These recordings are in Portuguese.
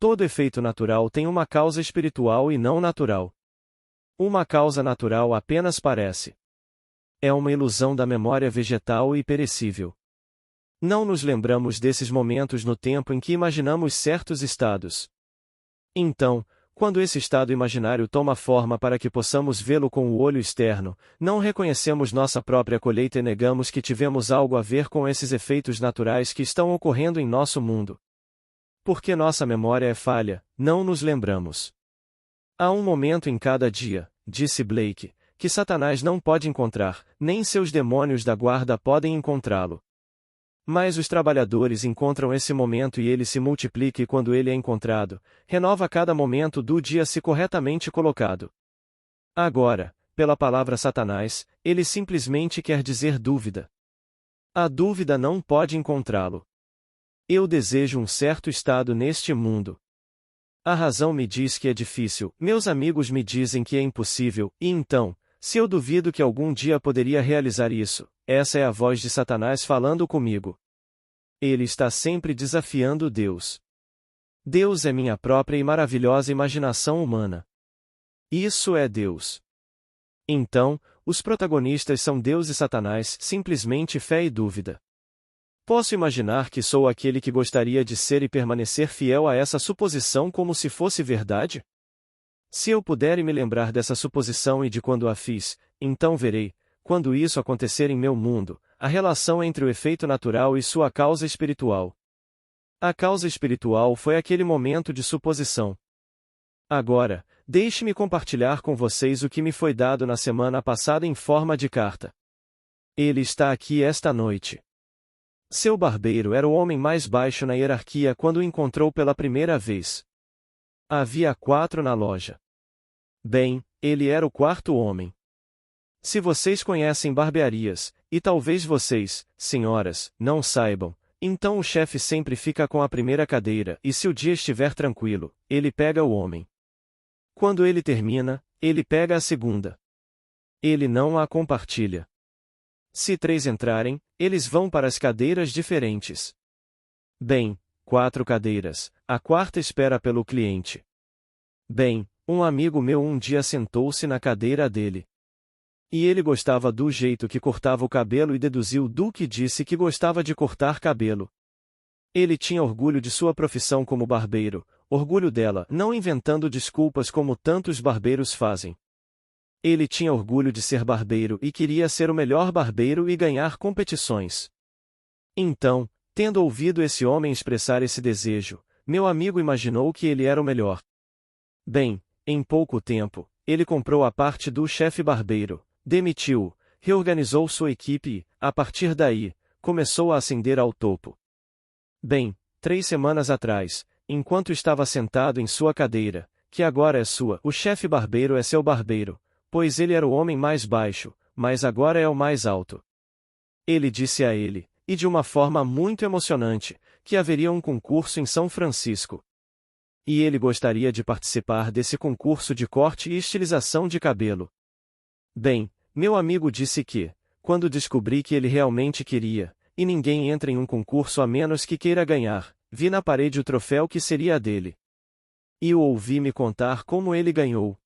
Todo efeito natural tem uma causa espiritual e não natural. Uma causa natural apenas parece. É uma ilusão da memória vegetal e perecível. Não nos lembramos desses momentos no tempo em que imaginamos certos estados. Então, quando esse estado imaginário toma forma para que possamos vê-lo com o olho externo, não reconhecemos nossa própria colheita e negamos que tivemos algo a ver com esses efeitos naturais que estão ocorrendo em nosso mundo. Porque nossa memória é falha, não nos lembramos. Há um momento em cada dia, disse Blake, que Satanás não pode encontrar, nem seus demônios da guarda podem encontrá-lo. Mas os trabalhadores encontram esse momento e ele se multiplica e quando ele é encontrado, renova cada momento do dia se corretamente colocado. Agora, pela palavra Satanás, ele simplesmente quer dizer dúvida. A dúvida não pode encontrá-lo. Eu desejo um certo estado neste mundo. A razão me diz que é difícil, meus amigos me dizem que é impossível, e então, se eu duvido que algum dia poderia realizar isso, essa é a voz de Satanás falando comigo. Ele está sempre desafiando Deus. Deus é minha própria e maravilhosa imaginação humana. Isso é Deus. Então, os protagonistas são Deus e Satanás, simplesmente fé e dúvida. Posso imaginar que sou aquele que gostaria de ser e permanecer fiel a essa suposição como se fosse verdade? Se eu puder me lembrar dessa suposição e de quando a fiz, então verei, quando isso acontecer em meu mundo, a relação entre o efeito natural e sua causa espiritual. A causa espiritual foi aquele momento de suposição. Agora, deixe-me compartilhar com vocês o que me foi dado na semana passada em forma de carta. Ele está aqui esta noite. Seu barbeiro era o homem mais baixo na hierarquia quando o encontrou pela primeira vez. Havia 4 na loja. Bem, ele era o 4º homem. Se vocês conhecem barbearias, e talvez vocês, senhoras, não saibam, então o chefe sempre fica com a primeira cadeira e se o dia estiver tranquilo, ele pega o homem. Quando ele termina, ele pega a segunda. Ele não a compartilha. Se 3 entrarem, eles vão para as cadeiras diferentes. Bem, 4 cadeiras, a 4ª espera pelo cliente. Bem, um amigo meu um dia sentou-se na cadeira dele. E ele gostava do jeito que cortava o cabelo e deduziu do que disse que gostava de cortar cabelo. Ele tinha orgulho de sua profissão como barbeiro, orgulho dela, não inventando desculpas como tantos barbeiros fazem. Ele tinha orgulho de ser barbeiro e queria ser o melhor barbeiro e ganhar competições. Então, tendo ouvido esse homem expressar esse desejo, meu amigo imaginou que ele era o melhor. Bem, em pouco tempo, ele comprou a parte do chefe barbeiro, demitiu-o, reorganizou sua equipe e, a partir daí, começou a ascender ao topo. Bem, 3 semanas atrás, enquanto estava sentado em sua cadeira, que agora é sua, o chefe barbeiro é seu barbeiro, pois ele era o homem mais baixo, mas agora é o mais alto. Ele disse a ele, e de uma forma muito emocionante, que haveria um concurso em São Francisco. E ele gostaria de participar desse concurso de corte e estilização de cabelo. Bem, meu amigo disse que, quando descobri que ele realmente queria, e ninguém entra em um concurso a menos que queira ganhar, vi na parede o troféu que seria a dele. E o ouvi me contar como ele ganhou.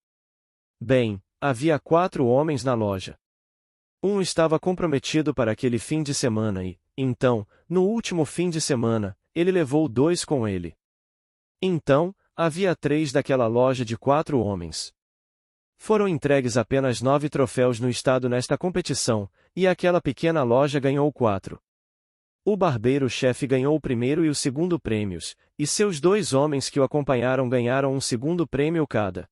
Bem, havia 4 homens na loja. Um estava comprometido para aquele fim de semana e, então, no último fim de semana, ele levou 2 com ele. Então, havia 3 daquela loja de 4 homens. Foram entregues apenas 9 troféus no estado nesta competição, e aquela pequena loja ganhou 4. O barbeiro-chefe ganhou o primeiro e o segundo prêmios, e seus 2 homens que o acompanharam ganharam um segundo prêmio cada.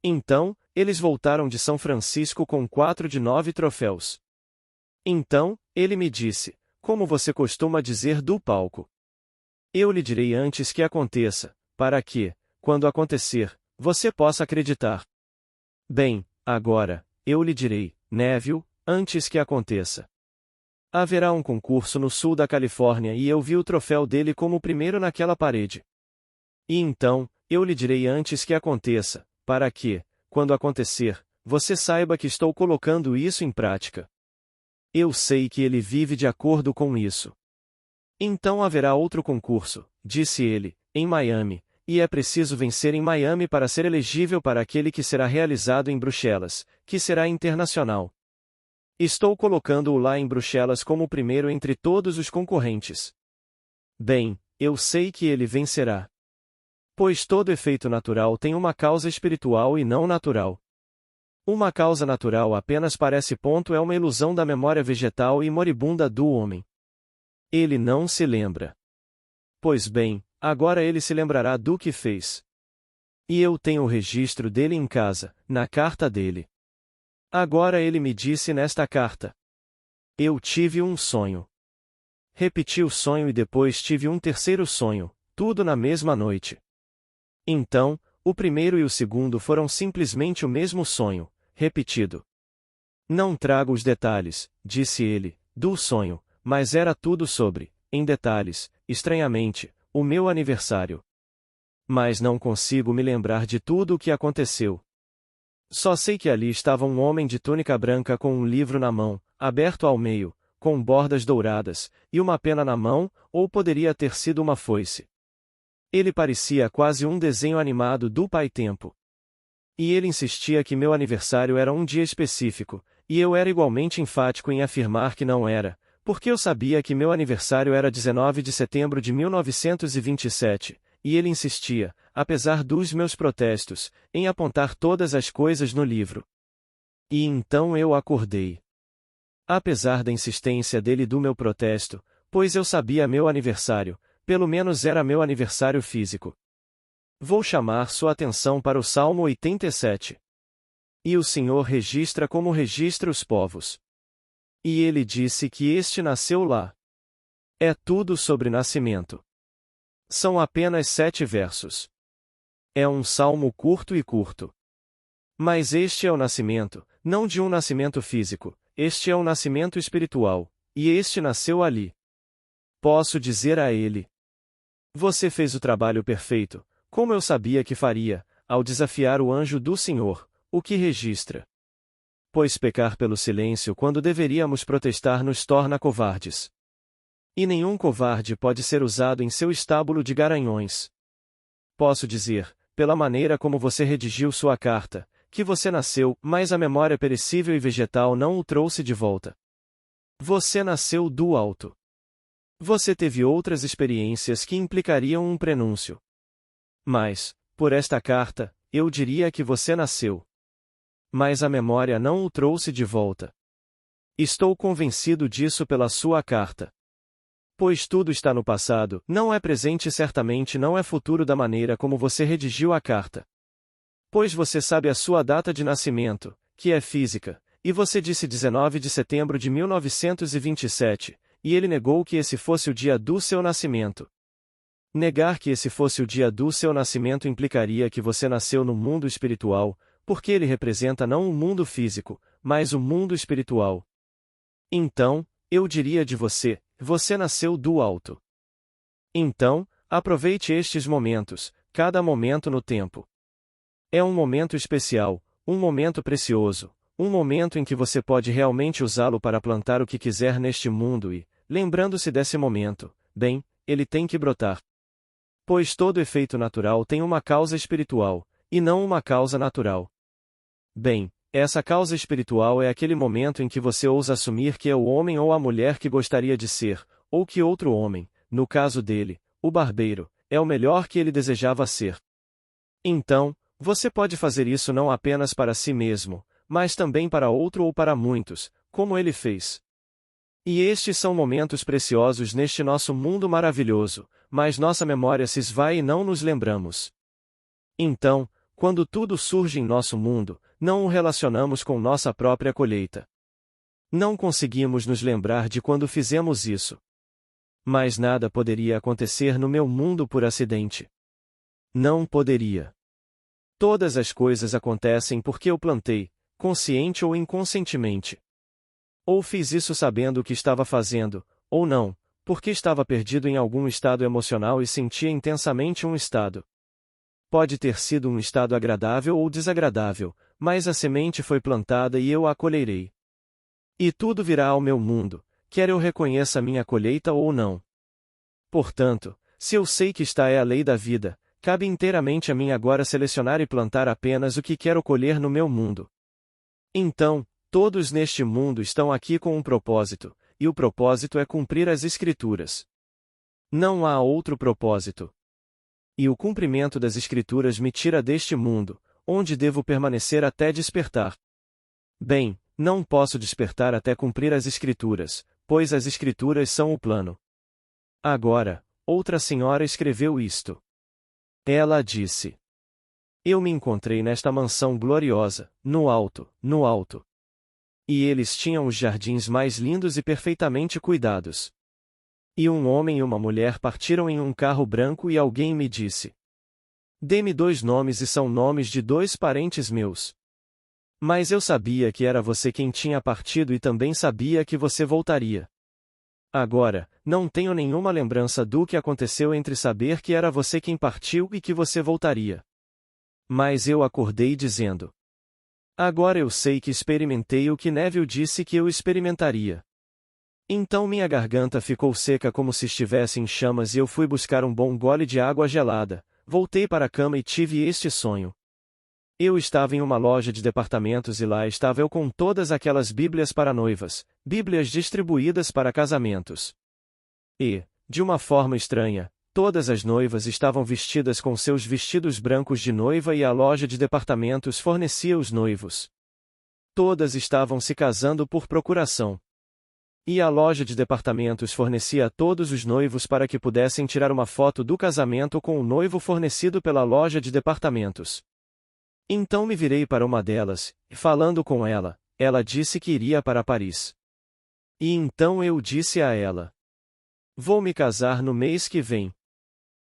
Então, eles voltaram de São Francisco com 4 de 9 troféus. Então, ele me disse, como você costuma dizer do palco. Eu lhe direi antes que aconteça, para que, quando acontecer, você possa acreditar. Bem, agora, eu lhe direi, Neville, antes que aconteça. Haverá um concurso no sul da Califórnia e eu vi o troféu dele como o primeiro naquela parede. E então, eu lhe direi antes que aconteça, para que, quando acontecer, você saiba que estou colocando isso em prática. Eu sei que ele vive de acordo com isso. Então haverá outro concurso, disse ele, em Miami, e é preciso vencer em Miami para ser elegível para aquele que será realizado em Bruxelas, que será internacional. Estou colocando-o lá em Bruxelas como o primeiro entre todos os concorrentes. Bem, eu sei que ele vencerá. Pois todo efeito natural tem uma causa espiritual e não natural. Uma causa natural apenas parece é uma ilusão da memória vegetal e moribunda do homem. Ele não se lembra. Pois bem, agora ele se lembrará do que fez. E eu tenho o registro dele em casa, na carta dele. Agora ele me disse nesta carta: eu tive um sonho. Repeti o sonho e depois tive um terceiro sonho, tudo na mesma noite. Então, o primeiro e o segundo foram simplesmente o mesmo sonho, repetido. Não trago os detalhes, disse ele, do sonho, mas era tudo sobre, em detalhes, estranhamente, o meu aniversário. Mas não consigo me lembrar de tudo o que aconteceu. Só sei que ali estava um homem de túnica branca com um livro na mão, aberto ao meio, com bordas douradas, e uma pena na mão, ou poderia ter sido uma foice. Ele parecia quase um desenho animado do Pai Tempo. E ele insistia que meu aniversário era um dia específico, e eu era igualmente enfático em afirmar que não era, porque eu sabia que meu aniversário era 19 de setembro de 1927, e ele insistia, apesar dos meus protestos, em apontar todas as coisas no livro. E então eu acordei. Apesar da insistência dele e do meu protesto, pois eu sabia meu aniversário, pelo menos era meu aniversário físico. Vou chamar sua atenção para o Salmo 87. E o Senhor registra como registra os povos. E ele disse que este nasceu lá. É tudo sobre nascimento. São apenas 7 versos. É um salmo curto e curto. Mas este é o nascimento, não de um nascimento físico, este é um nascimento espiritual, e este nasceu ali. Posso dizer a ele: você fez o trabalho perfeito, como eu sabia que faria, ao desafiar o anjo do Senhor, o que registra. Pois pecar pelo silêncio quando deveríamos protestar nos torna covardes. E nenhum covarde pode ser usado em seu estábulo de garanhões. Posso dizer, pela maneira como você redigiu sua carta, que você nasceu, mas a memória perecível e vegetal não o trouxe de volta. Você nasceu do alto. Você teve outras experiências que implicariam um prenúncio. Mas, por esta carta, eu diria que você nasceu. Mas a memória não o trouxe de volta. Estou convencido disso pela sua carta. Pois tudo está no passado, não é presente e certamente não é futuro da maneira como você redigiu a carta. Pois você sabe a sua data de nascimento, que é física, e você disse 19 de setembro de 1927, e ele negou que esse fosse o dia do seu nascimento. Negar que esse fosse o dia do seu nascimento implicaria que você nasceu no mundo espiritual, porque ele representa não o mundo físico, mas o mundo espiritual. Então, eu diria de você, você nasceu do alto. Então, aproveite estes momentos, cada momento no tempo. É um momento especial, um momento precioso, um momento em que você pode realmente usá-lo para plantar o que quiser neste mundo e, lembrando-se desse momento, bem, ele tem que brotar. Pois todo efeito natural tem uma causa espiritual, e não uma causa natural. Bem, essa causa espiritual é aquele momento em que você ousa assumir que é o homem ou a mulher que gostaria de ser, ou que outro homem, no caso dele, o barbeiro, é o melhor que ele desejava ser. Então, você pode fazer isso não apenas para si mesmo, mas também para outro ou para muitos, como ele fez. E estes são momentos preciosos neste nosso mundo maravilhoso, mas nossa memória se esvai e não nos lembramos. Então, quando tudo surge em nosso mundo, não o relacionamos com nossa própria colheita. Não conseguimos nos lembrar de quando fizemos isso. Mas nada poderia acontecer no meu mundo por acidente. Não poderia. Todas as coisas acontecem porque eu plantei, consciente ou inconscientemente. Ou fiz isso sabendo o que estava fazendo, ou não, porque estava perdido em algum estado emocional e sentia intensamente um estado. Pode ter sido um estado agradável ou desagradável, mas a semente foi plantada e eu a colherei. E tudo virá ao meu mundo, quer eu reconheça minha colheita ou não. Portanto, se eu sei que esta é a lei da vida, Cabe inteiramente a mim agora selecionar e plantar apenas o que quero colher no meu mundo. Então, todos neste mundo estão aqui com um propósito, e o propósito é cumprir as Escrituras. Não há outro propósito. E o cumprimento das Escrituras me tira deste mundo, onde devo permanecer até despertar. Bem, não posso despertar até cumprir as Escrituras, pois as Escrituras são o plano. Agora, outra senhora escreveu isto. Ela disse: Eu me encontrei nesta mansão gloriosa, no alto, no alto. E eles tinham os jardins mais lindos e perfeitamente cuidados. E um homem e uma mulher partiram em um carro branco e alguém me disse: Dê-me 2 nomes e são nomes de 2 parentes meus. Mas eu sabia que era você quem tinha partido e também sabia que você voltaria. Agora, não tenho nenhuma lembrança do que aconteceu entre saber que era você quem partiu e que você voltaria. Mas eu acordei dizendo: Agora eu sei que experimentei o que Neville disse que eu experimentaria. Então minha garganta ficou seca como se estivesse em chamas e eu fui buscar um bom gole de água gelada, voltei para a cama e tive este sonho. Eu estava em uma loja de departamentos e lá estava eu com todas aquelas Bíblias para noivas, Bíblias distribuídas para casamentos. E, de uma forma estranha, todas as noivas estavam vestidas com seus vestidos brancos de noiva e a loja de departamentos fornecia os noivos. Todas estavam se casando por procuração. E a loja de departamentos fornecia a todos os noivos para que pudessem tirar uma foto do casamento com o noivo fornecido pela loja de departamentos. Então me virei para uma delas, e falando com ela, ela disse que iria para Paris. E então eu disse a ela: Vou me casar no mês que vem.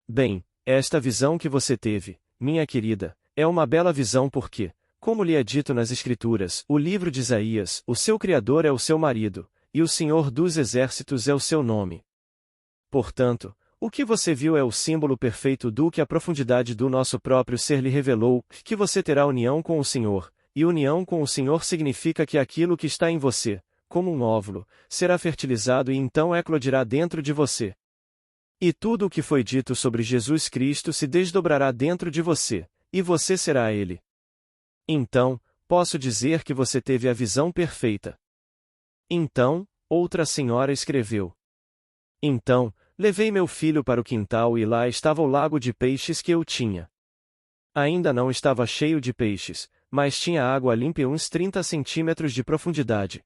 Bem, esta visão que você teve, minha querida, é uma bela visão porque, como lhe é dito nas Escrituras, o livro de Isaías, o seu Criador é o seu marido, e o Senhor dos Exércitos é o seu nome. Portanto, o que você viu é o símbolo perfeito do que a profundidade do nosso próprio ser lhe revelou, que você terá união com o Senhor, e união com o Senhor significa que aquilo que está em você, como um óvulo, será fertilizado e então eclodirá dentro de você. E tudo o que foi dito sobre Jesus Cristo se desdobrará dentro de você, e você será Ele. Então, posso dizer que você teve a visão perfeita. Então, outra senhora escreveu. Então, levei meu filho para o quintal e lá estava o lago de peixes que eu tinha. Ainda não estava cheio de peixes, mas tinha água limpa e uns 30 centímetros de profundidade.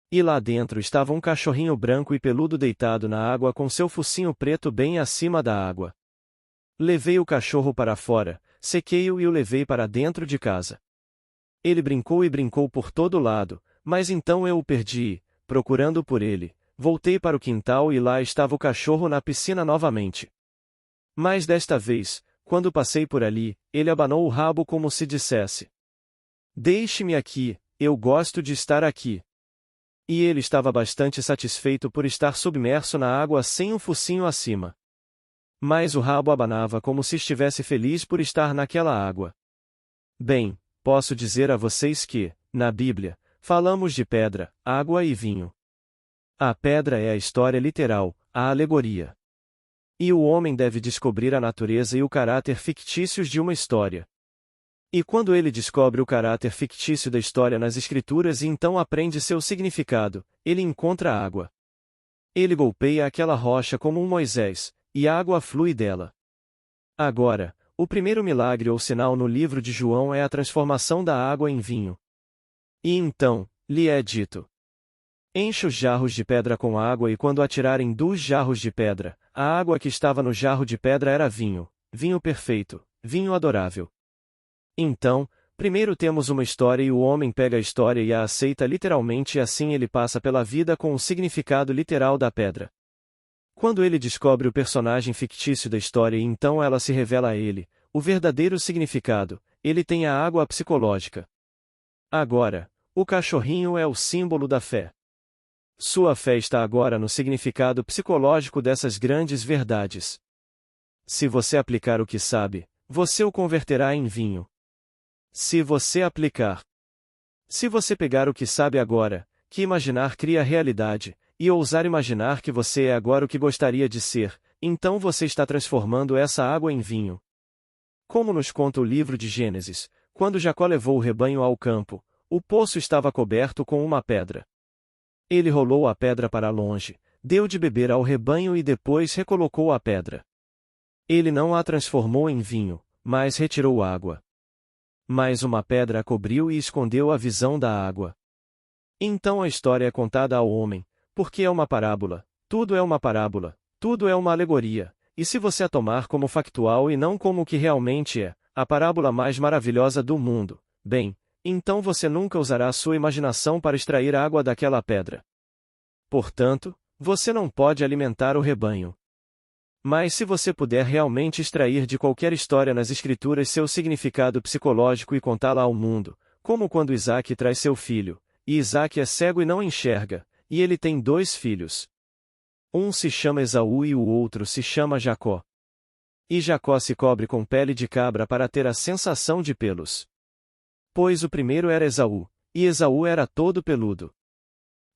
E lá dentro estava um cachorrinho branco e peludo deitado na água com seu focinho preto bem acima da água. Levei o cachorro para fora, sequei-o e o levei para dentro de casa. Ele brincou e brincou por todo lado, mas então eu o perdi, procurando por ele. Voltei para o quintal e lá estava o cachorro na piscina novamente. Mas desta vez, quando passei por ali, ele abanou o rabo como se dissesse: Deixe-me aqui, eu gosto de estar aqui. E ele estava bastante satisfeito por estar submerso na água sem um focinho acima. Mas o rabo abanava como se estivesse feliz por estar naquela água. Bem, posso dizer a vocês que, na Bíblia, falamos de pedra, água e vinho. A pedra é a história literal, a alegoria. E o homem deve descobrir a natureza e o caráter fictícios de uma história. E quando ele descobre o caráter fictício da história nas Escrituras e então aprende seu significado, ele encontra a água. Ele golpeia aquela rocha como um Moisés, e a água flui dela. Agora, o primeiro milagre ou sinal no livro de João é a transformação da água em vinho. E então, lhe é dito: Enche os jarros de pedra com água e quando atirarem dos jarros de pedra, a água que estava no jarro de pedra era vinho, vinho perfeito, vinho adorável. Então, primeiro temos uma história e o homem pega a história e a aceita literalmente e assim ele passa pela vida com o significado literal da pedra. Quando ele descobre o personagem fictício da história e então ela se revela a ele, o verdadeiro significado, ele tem a água psicológica. Agora, o cachorrinho é o símbolo da fé. Sua fé está agora no significado psicológico dessas grandes verdades. Se você aplicar o que sabe, você o converterá em vinho. Se você aplicar. Se você pegar o que sabe agora, que imaginar cria realidade, e ousar imaginar que você é agora o que gostaria de ser, então você está transformando essa água em vinho. Como nos conta o livro de Gênesis, quando Jacó levou o rebanho ao campo, o poço estava coberto com uma pedra. Ele rolou a pedra para longe, deu de beber ao rebanho e depois recolocou a pedra. Ele não a transformou em vinho, mas retirou água. Mas uma pedra a cobriu e escondeu a visão da água. Então a história é contada ao homem, porque é uma parábola, tudo é uma parábola, tudo é uma alegoria, e se você a tomar como factual e não como o que realmente é, a parábola mais maravilhosa do mundo, bem, então você nunca usará a sua imaginação para extrair água daquela pedra. Portanto, você não pode alimentar o rebanho. Mas se você puder realmente extrair de qualquer história nas Escrituras seu significado psicológico e contá-la ao mundo, como quando Isaque traz seu filho, e Isaque é cego e não enxerga, e ele tem 2 filhos. Um se chama Esaú e o outro se chama Jacó. E Jacó se cobre com pele de cabra para ter a sensação de pelos. Pois o primeiro era Esaú, e Esaú era todo peludo.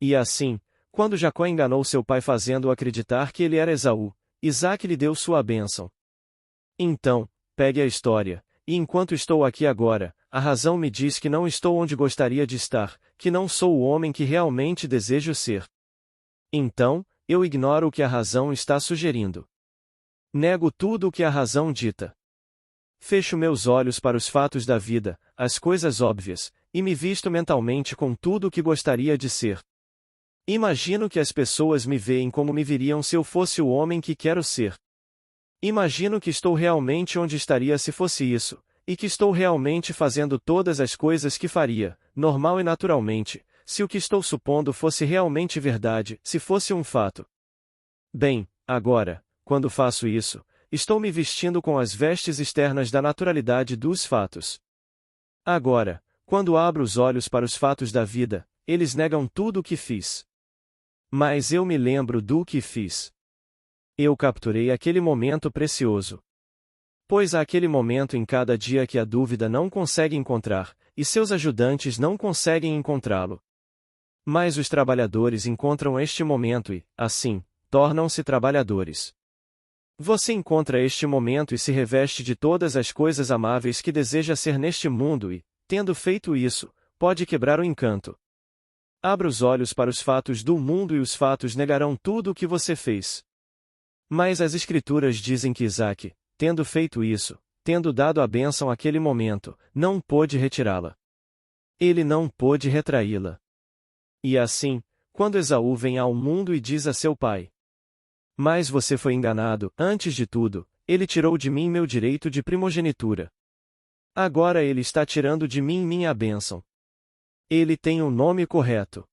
E assim, quando Jacó enganou seu pai fazendo-o acreditar que ele era Esaú, Isaque lhe deu sua bênção. Então, pegue a história, e enquanto estou aqui agora, a razão me diz que não estou onde gostaria de estar, que não sou o homem que realmente desejo ser. Então, eu ignoro o que a razão está sugerindo. Nego tudo o que a razão dita. Fecho meus olhos para os fatos da vida, as coisas óbvias, e me visto mentalmente com tudo o que gostaria de ser. Imagino que as pessoas me veem como me viriam se eu fosse o homem que quero ser. Imagino que estou realmente onde estaria se fosse isso, e que estou realmente fazendo todas as coisas que faria, normal e naturalmente, se o que estou supondo fosse realmente verdade, se fosse um fato. Bem, agora, quando faço isso, estou me vestindo com as vestes externas da naturalidade dos fatos. Agora, quando abro os olhos para os fatos da vida, eles negam tudo o que fiz. Mas eu me lembro do que fiz. Eu capturei aquele momento precioso. Pois há aquele momento em cada dia que a dúvida não consegue encontrar, e seus ajudantes não conseguem encontrá-lo. Mas os trabalhadores encontram este momento e, assim, tornam-se trabalhadores. Você encontra este momento e se reveste de todas as coisas amáveis que deseja ser neste mundo e, tendo feito isso, pode quebrar o encanto. Abra os olhos para os fatos do mundo e os fatos negarão tudo o que você fez. Mas as Escrituras dizem que Isaque, tendo feito isso, tendo dado a bênção àquele momento, não pôde retirá-la. Ele não pôde retraí-la. E assim, quando Esaú vem ao mundo e diz a seu pai: "Mas você foi enganado, antes de tudo, ele tirou de mim meu direito de primogenitura. Agora ele está tirando de mim minha bênção. Ele tem o nome correto.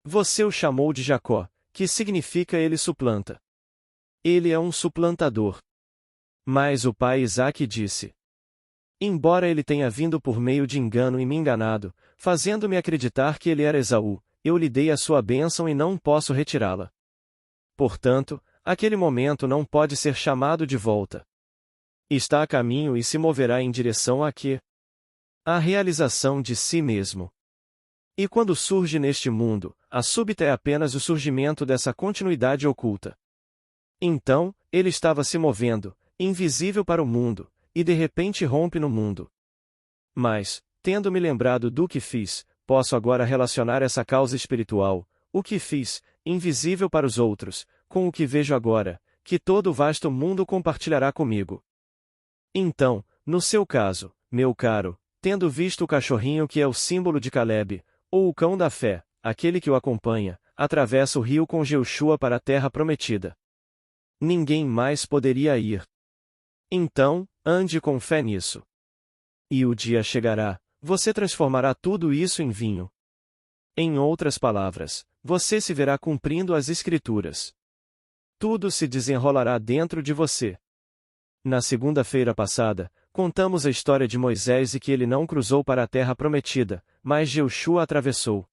Você o chamou de Jacó, que significa ele suplanta. Ele é um suplantador." Mas o pai Isaque disse: "Embora ele tenha vindo por meio de engano e me enganado, fazendo-me acreditar que ele era Esaú, eu lhe dei a sua bênção e não posso retirá-la. Portanto, aquele momento não pode ser chamado de volta. Está a caminho e se moverá em direção a quê? A realização de si mesmo. E quando surge neste mundo, a súbita é apenas o surgimento dessa continuidade oculta. Então, ele estava se movendo, invisível para o mundo, e de repente rompe no mundo. Mas, tendo me lembrado do que fiz, posso agora relacionar essa causa espiritual, o que fiz, invisível para os outros, com o que vejo agora, que todo o vasto mundo compartilhará comigo. Então, no seu caso, meu caro, tendo visto o cachorrinho que é o símbolo de Caleb, ou o cão da fé, aquele que o acompanha, atravessa o rio com Jeushua para a terra prometida. Ninguém mais poderia ir. Então, ande com fé nisso. E o dia chegará, você transformará tudo isso em vinho. Em outras palavras, você se verá cumprindo as Escrituras. Tudo se desenrolará dentro de você. Na segunda-feira passada, contamos a história de Moisés e que ele não cruzou para a terra prometida, mas Jeushua atravessou.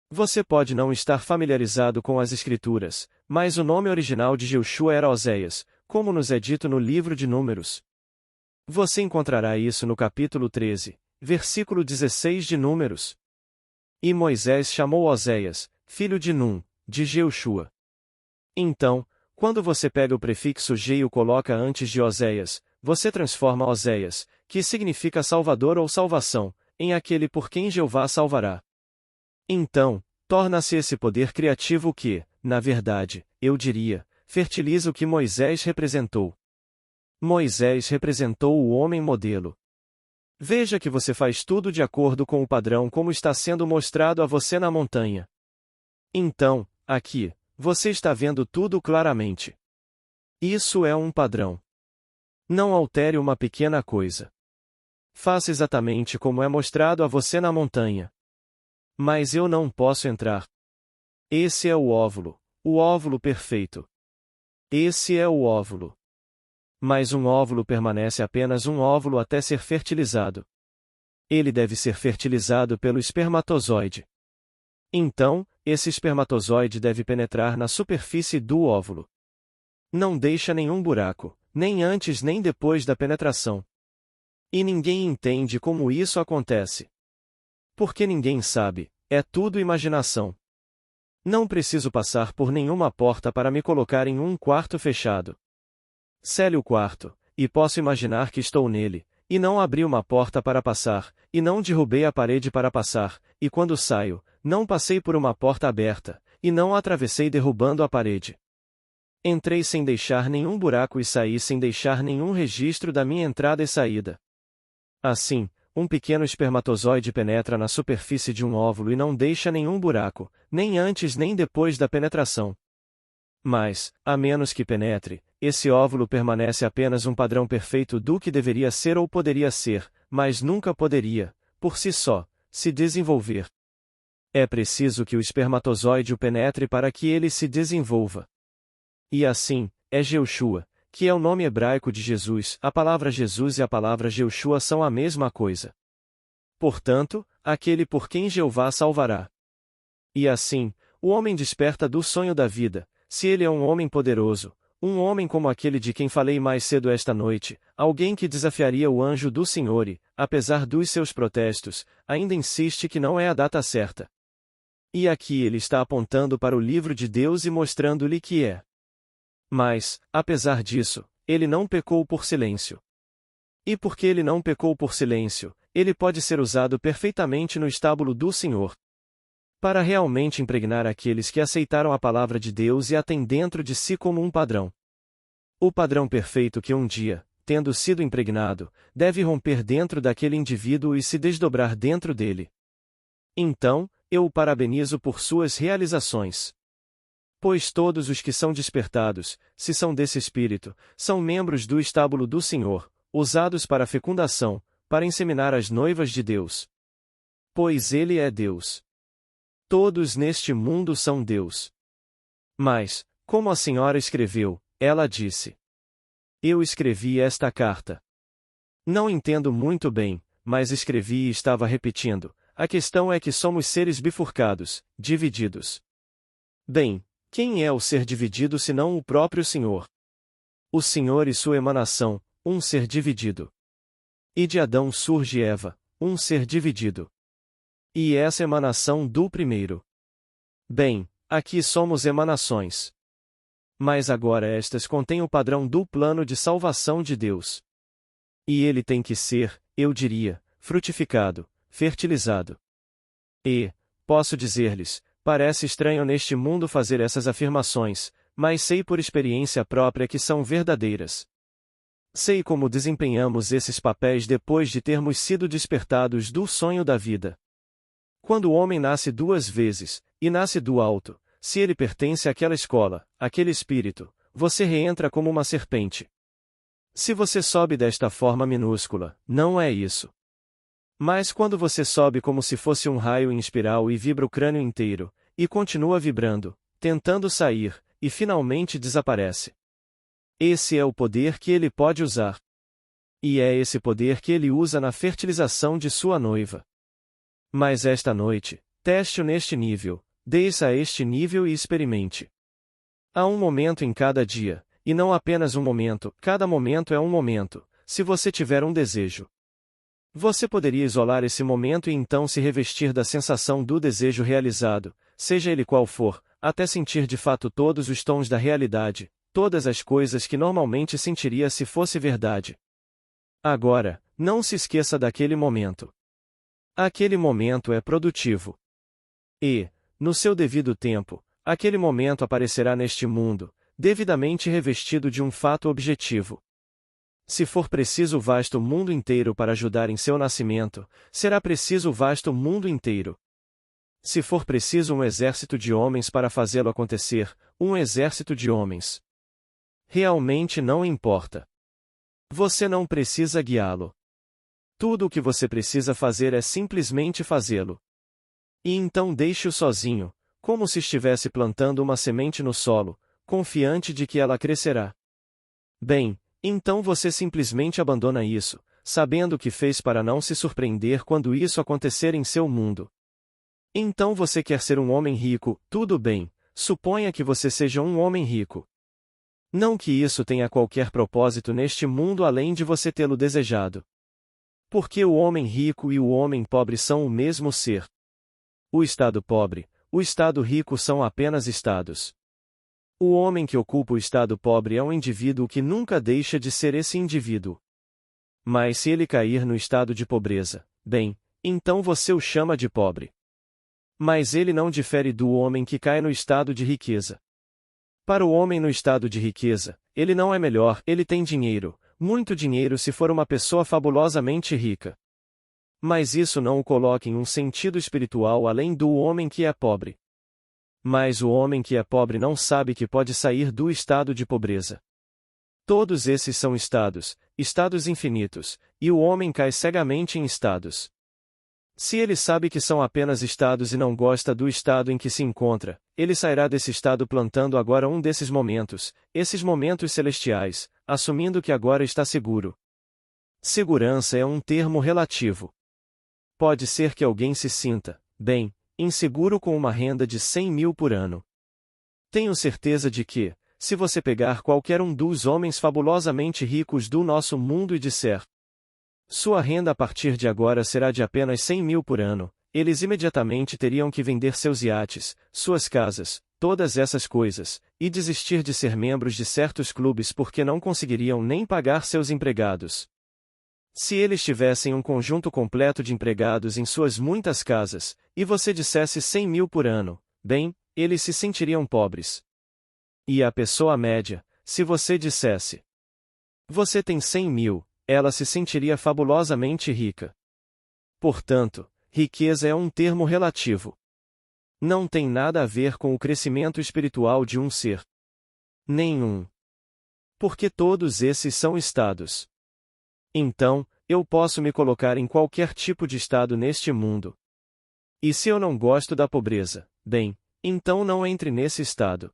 Você pode não estar familiarizado com as Escrituras, mas o nome original de Jeushua era Oséias, como nos é dito no livro de Números. Você encontrará isso no capítulo 13, versículo 16 de Números. E Moisés chamou Oséias, filho de Num, de Jeushua. Então, quando você pega o prefixo G e o coloca antes de Oséias, você transforma Oséias, que significa Salvador ou salvação, em aquele por quem Jeová salvará. Então, torna-se esse poder criativo que, na verdade, eu diria, fertiliza o que Moisés representou. Moisés representou o homem modelo. Veja que você faz tudo de acordo com o padrão como está sendo mostrado a você na montanha. Então, aqui, você está vendo tudo claramente. Isso é um padrão. Não altere uma pequena coisa. Faça exatamente como é mostrado a você na montanha. Mas eu não posso entrar. Esse é o óvulo perfeito. Esse é o óvulo. Mas um óvulo permanece apenas um óvulo até ser fertilizado. Ele deve ser fertilizado pelo espermatozoide. Então, esse espermatozoide deve penetrar na superfície do óvulo. Não deixa nenhum buraco, nem antes nem depois da penetração. E ninguém entende como isso acontece. Porque ninguém sabe, é tudo imaginação. Não preciso passar por nenhuma porta para me colocar em um quarto fechado. Cele o quarto, e posso imaginar que estou nele, e não abri uma porta para passar, e não derrubei a parede para passar, e quando saio, não passei por uma porta aberta, e não atravessei derrubando a parede. Entrei sem deixar nenhum buraco e saí sem deixar nenhum registro da minha entrada e saída. Assim, um pequeno espermatozoide penetra na superfície de um óvulo e não deixa nenhum buraco, nem antes nem depois da penetração. Mas, a menos que penetre, esse óvulo permanece apenas um padrão perfeito do que deveria ser ou poderia ser, mas nunca poderia, por si só, se desenvolver. É preciso que o espermatozoide o penetre para que ele se desenvolva. E assim, é Yeshua, que é o nome hebraico de Jesus. A palavra Jesus e a palavra Yeshua são a mesma coisa. Portanto, aquele por quem Jeová salvará. E assim, o homem desperta do sonho da vida. Se ele é um homem poderoso, um homem como aquele de quem falei mais cedo esta noite, alguém que desafiaria o anjo do Senhor e, apesar dos seus protestos, ainda insiste que não é a data certa. E aqui ele está apontando para o livro de Deus e mostrando-lhe que é. Mas, apesar disso, ele não pecou por silêncio. E porque ele não pecou por silêncio, ele pode ser usado perfeitamente no estábulo do Senhor. Para realmente impregnar aqueles que aceitaram a palavra de Deus e a têm dentro de si como um padrão. O padrão perfeito que um dia, tendo sido impregnado, deve romper dentro daquele indivíduo e se desdobrar dentro dele. Então, eu o parabenizo por suas realizações. Pois todos os que são despertados, se são desse espírito, são membros do estábulo do Senhor, usados para a fecundação, para inseminar as noivas de Deus. Pois ele é Deus. Todos neste mundo são Deus. Mas, como a senhora escreveu, ela disse. Eu escrevi esta carta. Não entendo muito bem, mas escrevi e estava repetindo. A questão é que somos seres bifurcados, divididos. Bem, quem é o ser dividido senão o próprio Senhor? O Senhor e sua emanação, um ser dividido. E de Adão surge Eva, um ser dividido. E essa emanação do primeiro. Bem, aqui somos emanações. Mas agora estas contêm o padrão do plano de salvação de Deus. E ele tem que ser, eu diria, frutificado, fertilizado. E, posso dizer-lhes, parece estranho neste mundo fazer essas afirmações, mas sei por experiência própria que são verdadeiras. Sei como desempenhamos esses papéis depois de termos sido despertados do sonho da vida. Quando o homem nasce duas vezes, e nasce do alto, se ele pertence àquela escola, àquele espírito, você reentra como uma serpente. Se você sobe desta forma minúscula, não é isso. Mas quando você sobe como se fosse um raio em espiral e vibra o crânio inteiro, e continua vibrando, tentando sair, e finalmente desaparece. Esse é o poder que ele pode usar. E é esse poder que ele usa na fertilização de sua noiva. Mas esta noite, teste-o neste nível, desça a este nível e experimente. Há um momento em cada dia, e não apenas um momento, cada momento é um momento, se você tiver um desejo. Você poderia isolar esse momento e então se revestir da sensação do desejo realizado, seja ele qual for, até sentir de fato todos os tons da realidade, todas as coisas que normalmente sentiria se fosse verdade. Agora, não se esqueça daquele momento. Aquele momento é produtivo. E, no seu devido tempo, aquele momento aparecerá neste mundo, devidamente revestido de um fato objetivo. Se for preciso o vasto mundo inteiro para ajudar em seu nascimento, será preciso o vasto mundo inteiro. Se for preciso um exército de homens para fazê-lo acontecer, um exército de homens. Realmente não importa. Você não precisa guiá-lo. Tudo o que você precisa fazer é simplesmente fazê-lo. E então deixe-o sozinho, como se estivesse plantando uma semente no solo, confiante de que ela crescerá. Bem, então você simplesmente abandona isso, sabendo o que fez para não se surpreender quando isso acontecer em seu mundo. Então você quer ser um homem rico, tudo bem, suponha que você seja um homem rico. Não que isso tenha qualquer propósito neste mundo além de você tê-lo desejado. Porque o homem rico e o homem pobre são o mesmo ser. O estado pobre, o estado rico são apenas estados. O homem que ocupa o estado pobre é um indivíduo que nunca deixa de ser esse indivíduo. Mas se ele cair no estado de pobreza, bem, então você o chama de pobre. Mas ele não difere do homem que cai no estado de riqueza. Para o homem no estado de riqueza, ele não é melhor, ele tem dinheiro, muito dinheiro se for uma pessoa fabulosamente rica. Mas isso não o coloca em um sentido espiritual além do homem que é pobre. Mas o homem que é pobre não sabe que pode sair do estado de pobreza. Todos esses são estados, estados infinitos, e o homem cai cegamente em estados. Se ele sabe que são apenas estados e não gosta do estado em que se encontra, ele sairá desse estado plantando agora um desses momentos, esses momentos celestiais, assumindo que agora está seguro. Segurança é um termo relativo. Pode ser que alguém se sinta, bem, inseguro com uma renda de 100 mil por ano. Tenho certeza de que, se você pegar qualquer um dos homens fabulosamente ricos do nosso mundo e disser, sua renda a partir de agora será de apenas 100 mil por ano, eles imediatamente teriam que vender seus iates, suas casas, todas essas coisas, e desistir de ser membros de certos clubes porque não conseguiriam nem pagar seus empregados. Se eles tivessem um conjunto completo de empregados em suas muitas casas, e você dissesse 100 mil por ano, bem, eles se sentiriam pobres. E a pessoa média, se você dissesse, você tem 100 mil, ela se sentiria fabulosamente rica. Portanto, riqueza é um termo relativo. Não tem nada a ver com o crescimento espiritual de um ser. Nenhum. Porque todos esses são estados. Então, eu posso me colocar em qualquer tipo de estado neste mundo. E se eu não gosto da pobreza, bem, então não entre nesse estado.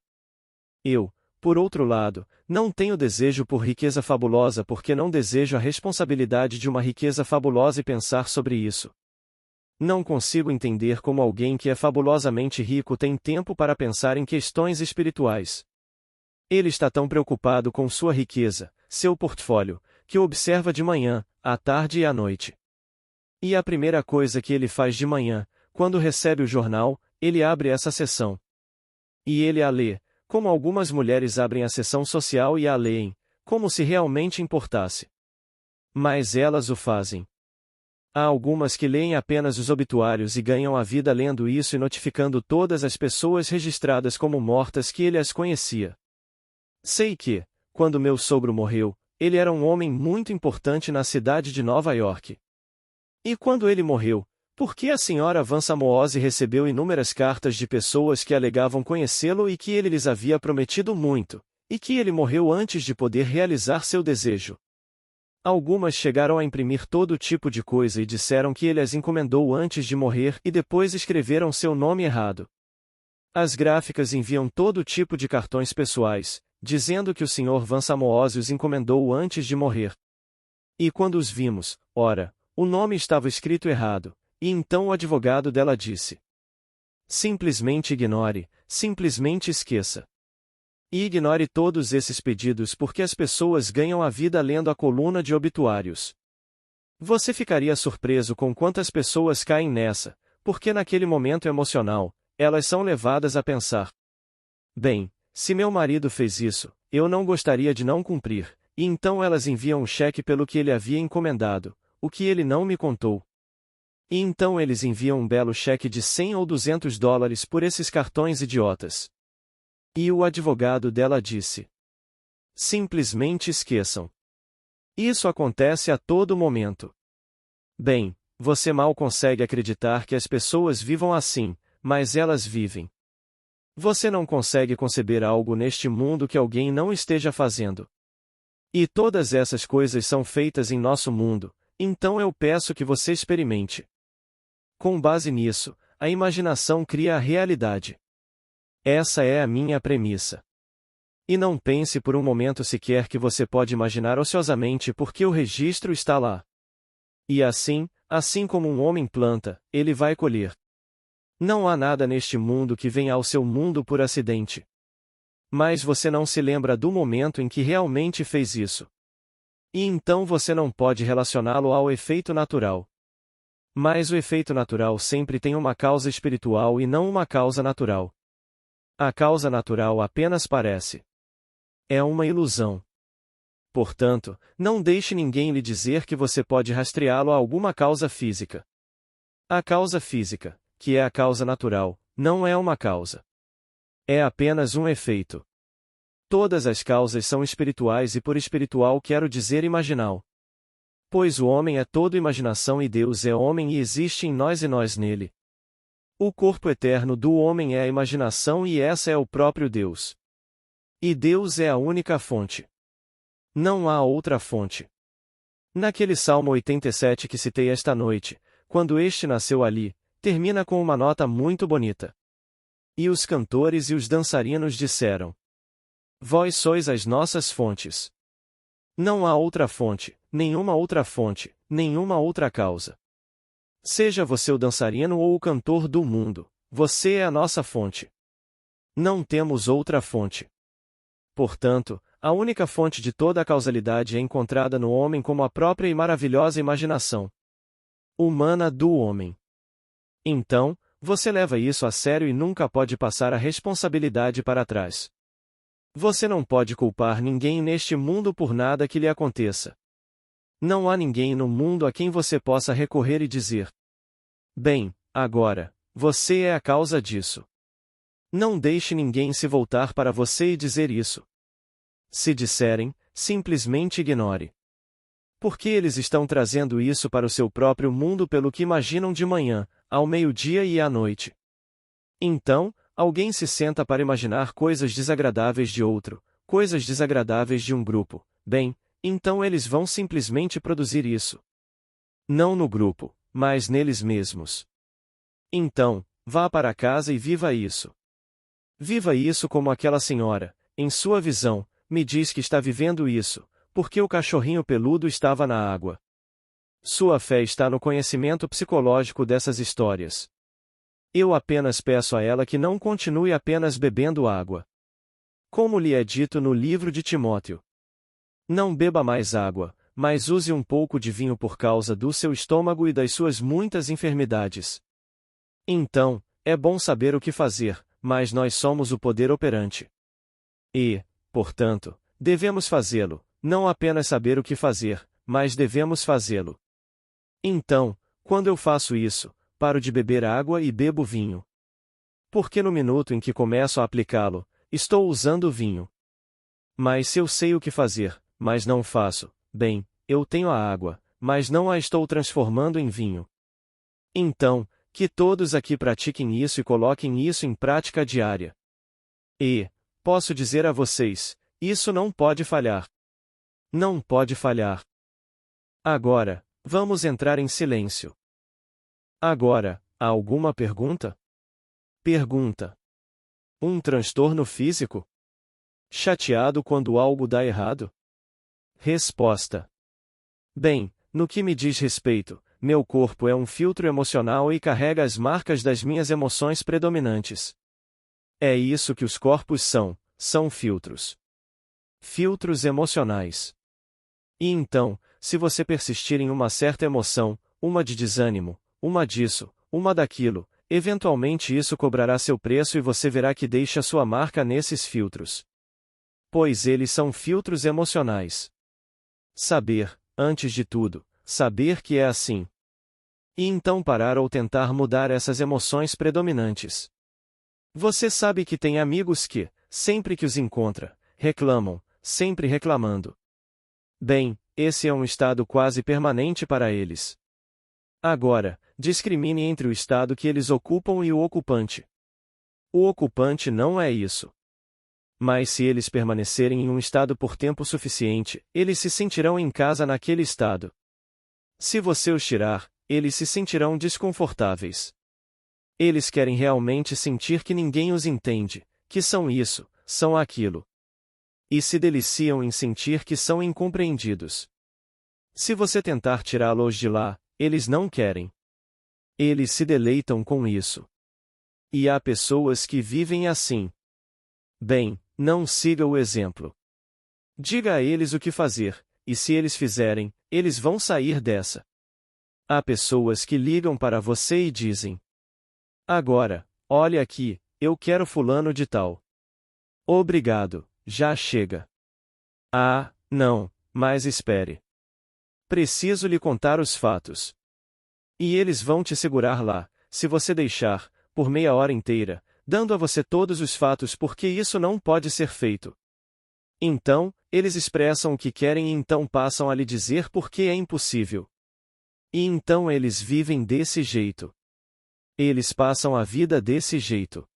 Eu, por outro lado, não tenho desejo por riqueza fabulosa porque não desejo a responsabilidade de uma riqueza fabulosa e pensar sobre isso. Não consigo entender como alguém que é fabulosamente rico tem tempo para pensar em questões espirituais. Ele está tão preocupado com sua riqueza, seu portfólio, que o observa de manhã, à tarde e à noite. E a primeira coisa que ele faz de manhã, quando recebe o jornal, ele abre essa seção. E ele a lê, como algumas mulheres abrem a seção social e a leem, como se realmente importasse. Mas elas o fazem. Há algumas que leem apenas os obituários e ganham a vida lendo isso e notificando todas as pessoas registradas como mortas que ele as conhecia. Sei que, quando meu sogro morreu, ele era um homem muito importante na cidade de Nova York. E quando ele morreu, por que a senhora Van Samoose recebeu inúmeras cartas de pessoas que alegavam conhecê-lo e que ele lhes havia prometido muito, e que ele morreu antes de poder realizar seu desejo? Algumas chegaram a imprimir todo tipo de coisa e disseram que ele as encomendou antes de morrer e depois escreveram seu nome errado. As gráficas enviam todo tipo de cartões pessoais, dizendo que o Sr. Van Samoose os encomendou antes de morrer. E quando os vimos, ora, o nome estava escrito errado. E então o advogado dela disse: simplesmente ignore, simplesmente esqueça. E ignore todos esses pedidos porque as pessoas ganham a vida lendo a coluna de obituários. Você ficaria surpreso com quantas pessoas caem nessa, porque naquele momento emocional, elas são levadas a pensar: bem, se meu marido fez isso, eu não gostaria de não cumprir, e então elas enviam um cheque pelo que ele havia encomendado, o que ele não me contou. E então eles enviam um belo cheque de 100 ou $200 por esses cartões idiotas. E o advogado dela disse: simplesmente esqueçam. Isso acontece a todo momento. Bem, você mal consegue acreditar que as pessoas vivam assim, mas elas vivem. Você não consegue conceber algo neste mundo que alguém não esteja fazendo. E todas essas coisas são feitas em nosso mundo, então eu peço que você experimente. Com base nisso, a imaginação cria a realidade. Essa é a minha premissa. E não pense por um momento sequer que você pode imaginar ociosamente porque o registro está lá. E assim como um homem planta, ele vai colher. Não há nada neste mundo que venha ao seu mundo por acidente. Mas você não se lembra do momento em que realmente fez isso. E então você não pode relacioná-lo ao efeito natural. Mas o efeito natural sempre tem uma causa espiritual e não uma causa natural. A causa natural apenas parece. É uma ilusão. Portanto, não deixe ninguém lhe dizer que você pode rastreá-lo a alguma causa física. A causa física, que é a causa natural, não é uma causa. É apenas um efeito. Todas as causas são espirituais e por espiritual quero dizer imaginal. Pois o homem é todo imaginação e Deus é homem e existe em nós e nós nele. O corpo eterno do homem é a imaginação e essa é o próprio Deus. E Deus é a única fonte. Não há outra fonte. Naquele Salmo 87 que citei esta noite, quando este nasceu ali, termina com uma nota muito bonita. E os cantores e os dançarinos disseram: vós sois as nossas fontes. Não há outra fonte, nenhuma outra causa. Seja você o dançarino ou o cantor do mundo, você é a nossa fonte. Não temos outra fonte. Portanto, a única fonte de toda a causalidade é encontrada no homem como a própria e maravilhosa imaginação humana do homem. Então, você leva isso a sério e nunca pode passar a responsabilidade para trás. Você não pode culpar ninguém neste mundo por nada que lhe aconteça. Não há ninguém no mundo a quem você possa recorrer e dizer: bem, agora, você é a causa disso. Não deixe ninguém se voltar para você e dizer isso. Se disserem, simplesmente ignore. Porque eles estão trazendo isso para o seu próprio mundo pelo que imaginam de manhã, ao meio-dia e à noite. Então, alguém se senta para imaginar coisas desagradáveis de outro, coisas desagradáveis de um grupo. Bem, então eles vão simplesmente produzir isso. Não no grupo, mas neles mesmos. Então, vá para casa e viva isso. Viva isso como aquela senhora, em sua visão, me diz que está vivendo isso, porque o cachorrinho peludo estava na água. Sua fé está no conhecimento psicológico dessas histórias. Eu apenas peço a ela que não continue apenas bebendo água. Como lhe é dito no livro de Timóteo: não beba mais água, mas use um pouco de vinho por causa do seu estômago e das suas muitas enfermidades. Então, é bom saber o que fazer, mas nós somos o poder operante. E, portanto, devemos fazê-lo, não apenas saber o que fazer, mas devemos fazê-lo. Então, quando eu faço isso, paro de beber água e bebo vinho. Porque no minuto em que começo a aplicá-lo, estou usando vinho. Mas se eu sei o que fazer, mas não faço, bem, eu tenho a água, mas não a estou transformando em vinho. Então, que todos aqui pratiquem isso e coloquem isso em prática diária. E, posso dizer a vocês, isso não pode falhar. Não pode falhar. Agora, vamos entrar em silêncio. Agora, há alguma pergunta? Pergunta. Um transtorno físico? Chateado quando algo dá errado? Resposta. Bem, no que me diz respeito, meu corpo é um filtro emocional e carrega as marcas das minhas emoções predominantes. É isso que os corpos são filtros. Filtros emocionais. E então, se você persistir em uma certa emoção, uma de desânimo, uma disso, uma daquilo, eventualmente isso cobrará seu preço e você verá que deixa sua marca nesses filtros. Pois eles são filtros emocionais. Saber, antes de tudo, saber que é assim. E então parar ou tentar mudar essas emoções predominantes. Você sabe que tem amigos que, sempre que os encontra, reclamam, sempre reclamando. Bem, esse é um estado quase permanente para eles. Agora, discrimine entre o estado que eles ocupam e o ocupante. O ocupante não é isso. Mas se eles permanecerem em um estado por tempo suficiente, eles se sentirão em casa naquele estado. Se você os tirar, eles se sentirão desconfortáveis. Eles querem realmente sentir que ninguém os entende, que são isso, são aquilo. E se deliciam em sentir que são incompreendidos. Se você tentar tirá-los de lá, eles não querem. Eles se deleitam com isso. E há pessoas que vivem assim. Bem, não siga o exemplo. Diga a eles o que fazer, e se eles fizerem, eles vão sair dessa. Há pessoas que ligam para você e dizem: agora, olha aqui, eu quero fulano de tal. Obrigado, já chega. Ah, não, mas espere. Preciso lhe contar os fatos. E eles vão te segurar lá, se você deixar, por meia hora inteira, dando a você todos os fatos porque isso não pode ser feito. Então, eles expressam o que querem e então passam a lhe dizer por que é impossível. E então eles vivem desse jeito. Eles passam a vida desse jeito.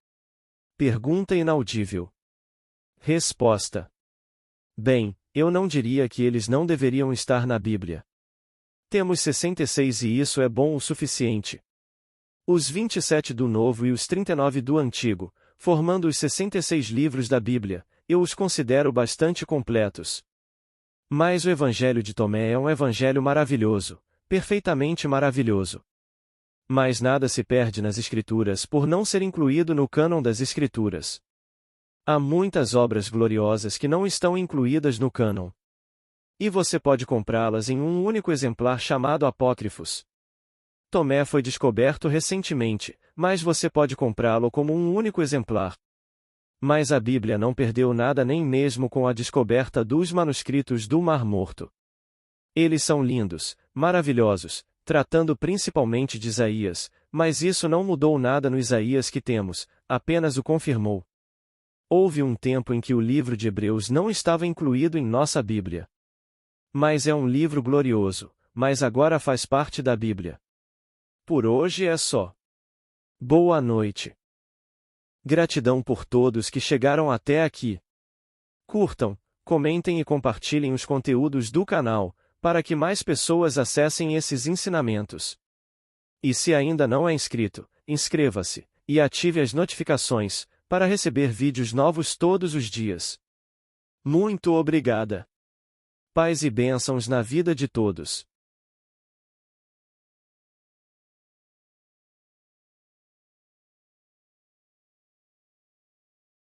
Pergunta inaudível. Resposta. Bem, eu não diria que eles não deveriam estar na Bíblia. Temos 66 e isso é bom o suficiente. Os 27 do Novo e os 39 do Antigo, formando os 66 livros da Bíblia, eu os considero bastante completos. Mas o Evangelho de Tomé é um evangelho maravilhoso, perfeitamente maravilhoso. Mas nada se perde nas Escrituras por não ser incluído no cânon das Escrituras. Há muitas obras gloriosas que não estão incluídas no cânon. E você pode comprá-las em um único exemplar chamado Apócrifos. Tomé foi descoberto recentemente, mas você pode comprá-lo como um único exemplar. Mas a Bíblia não perdeu nada nem mesmo com a descoberta dos manuscritos do Mar Morto. Eles são lindos, maravilhosos, tratando principalmente de Isaías, mas isso não mudou nada no Isaías que temos, apenas o confirmou. Houve um tempo em que o livro de Hebreus não estava incluído em nossa Bíblia. Mas é um livro glorioso, mas agora faz parte da Bíblia. Por hoje é só. Boa noite. Gratidão por todos que chegaram até aqui. Curtam, comentem e compartilhem os conteúdos do canal, para que mais pessoas acessem esses ensinamentos. E se ainda não é inscrito, inscreva-se, e ative as notificações, para receber vídeos novos todos os dias. Muito obrigada. Paz e bênçãos na vida de todos.